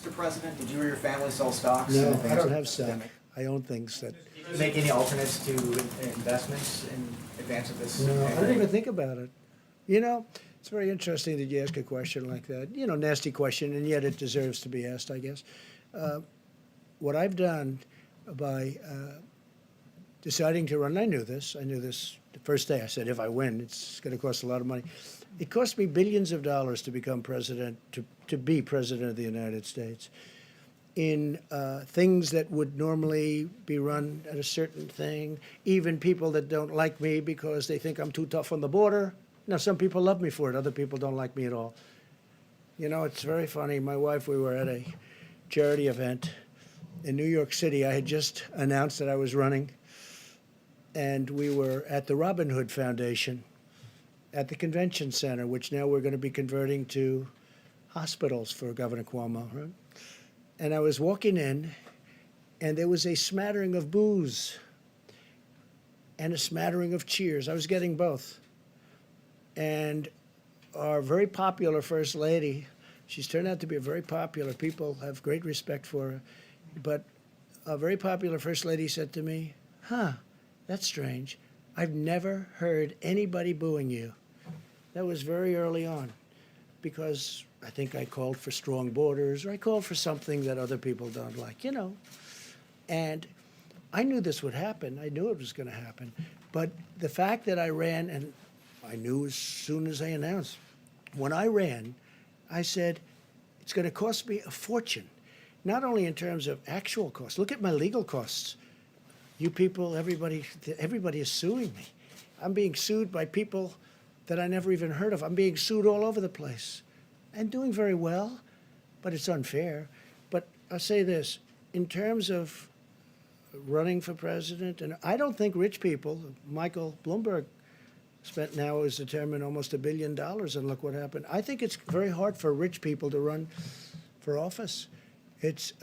Mr. President, did you or your family sell stocks? No, in I advance don't of have the stock. pandemic? I own things that, Make any alternates to investments in advance of this? no, I don't pandemic? even think about it. You know, it's very interesting that you ask a question like that. You know, nasty question, and yet it deserves to be asked, I guess. What I've done by deciding to run, I knew this the first day. I said, if I win, it's going to cost a lot of money. It cost me billions of dollars to become president, to be president of the United States, in things that would normally be run at a certain thing, even people that don't like me because they think I'm too tough on the border. Now, some people love me for it. Other people don't like me at all. You know, it's very funny. My wife, we were at a charity event in New York City. I had just announced that I was running, and we were at the Robin Hood Foundation at the convention center, which now we're going to be converting to hospitals for Governor Cuomo, right? And I was walking in, and there was a smattering of boos and a smattering of cheers. I was getting both. And our very popular First Lady, she's turned out to be a very popular, people have great respect for her, but a very popular First Lady said to me, that's strange. I've never heard anybody booing you. That was very early on, because I think I called for strong borders, or I called for something that other people don't like, you know. And I knew this would happen. I knew it was going to happen. But the fact that I ran, and I knew as soon as I announced, when I ran, I said, it's going to cost me a fortune, not only in terms of actual costs. Look at my legal costs. You people, everybody is suing me. I'm being sued by people that I never even heard of. I'm being sued all over the place. And doing very well, but it's unfair. But I'll say this, in terms of running for president, and I don't think rich people, Michael Bloomberg spent, now is determined, almost $1 billion, and look what happened. I think it's very hard for rich people to run for office. It's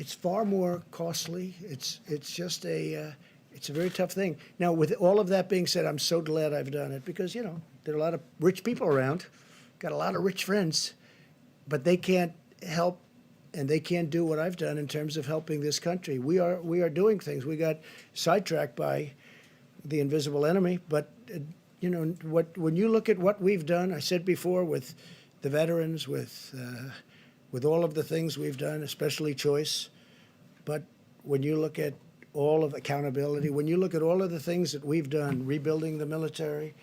far more costly. It's just it's a very tough thing. Now, with all of that being said, I'm so glad I've done it, because, you know, there are a lot of rich people around. Got a lot of rich friends, but they can't help, and they can't do what I've done in terms of helping this country. We are doing things. We got sidetracked by the invisible enemy, but you know when you look at what we've done, I said before, with the veterans, with all of the things we've done, especially choice, but when you look at all of accountability, when you look at all of the things that we've done, rebuilding the military,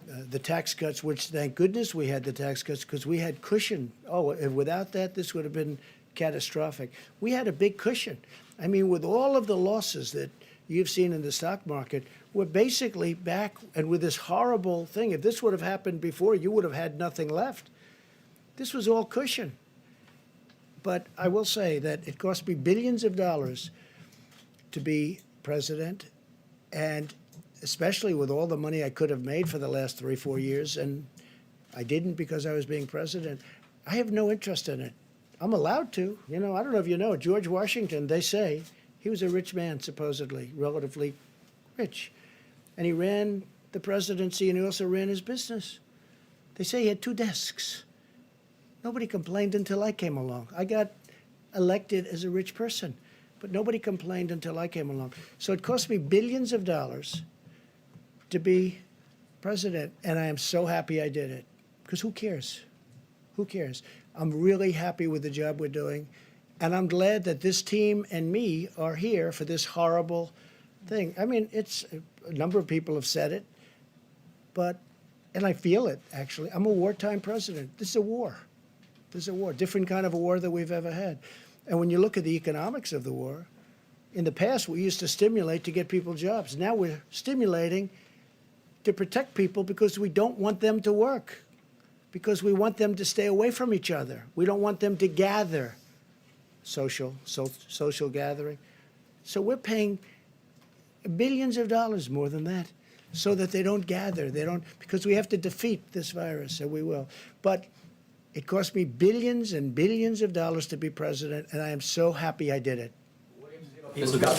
the tax cuts, which thank goodness we had the tax cuts, because we had cushion. Oh, without that, this would have been catastrophic. We had a big cushion. I mean, with all of the losses that you've seen in the stock market, we're basically back, and with this horrible thing, if this would have happened before, you would have had nothing left. This was all cushion. But I will say that it cost me billions of dollars to be president, and especially with all the money I could have made for the last 3 or 4 years, and I didn't because I was being president. I have no interest in it. I'm allowed to. You know, I don't know if you know, George Washington, they say, he was a rich man, supposedly, relatively rich. And he ran the presidency, and he also ran his business. They say he had 2 desks. Nobody complained until I came along. I got elected as a rich person, but nobody complained until I came along. So it cost me billions of dollars to be president, and I am so happy I did it, because who cares? Who cares? I'm really happy with the job we're doing, and I'm glad that this team and me are here for this horrible thing. I mean, it's a number of people have said it, but, and I feel it, actually. I'm a wartime president. This is a war. This is a war, different kind of a war than we've ever had. And when you look at the economics of the war, in the past, we used to stimulate to get people jobs. Now we're stimulating to protect people because we don't want them to work, because we want them to stay away from each other. We don't want them to gather, social gathering. So we're paying billions of dollars, more than that, so that they don't gather. They don't, because we have to defeat this virus, and we will. But it cost me billions and billions of dollars to be president, and I am so happy I did it. People got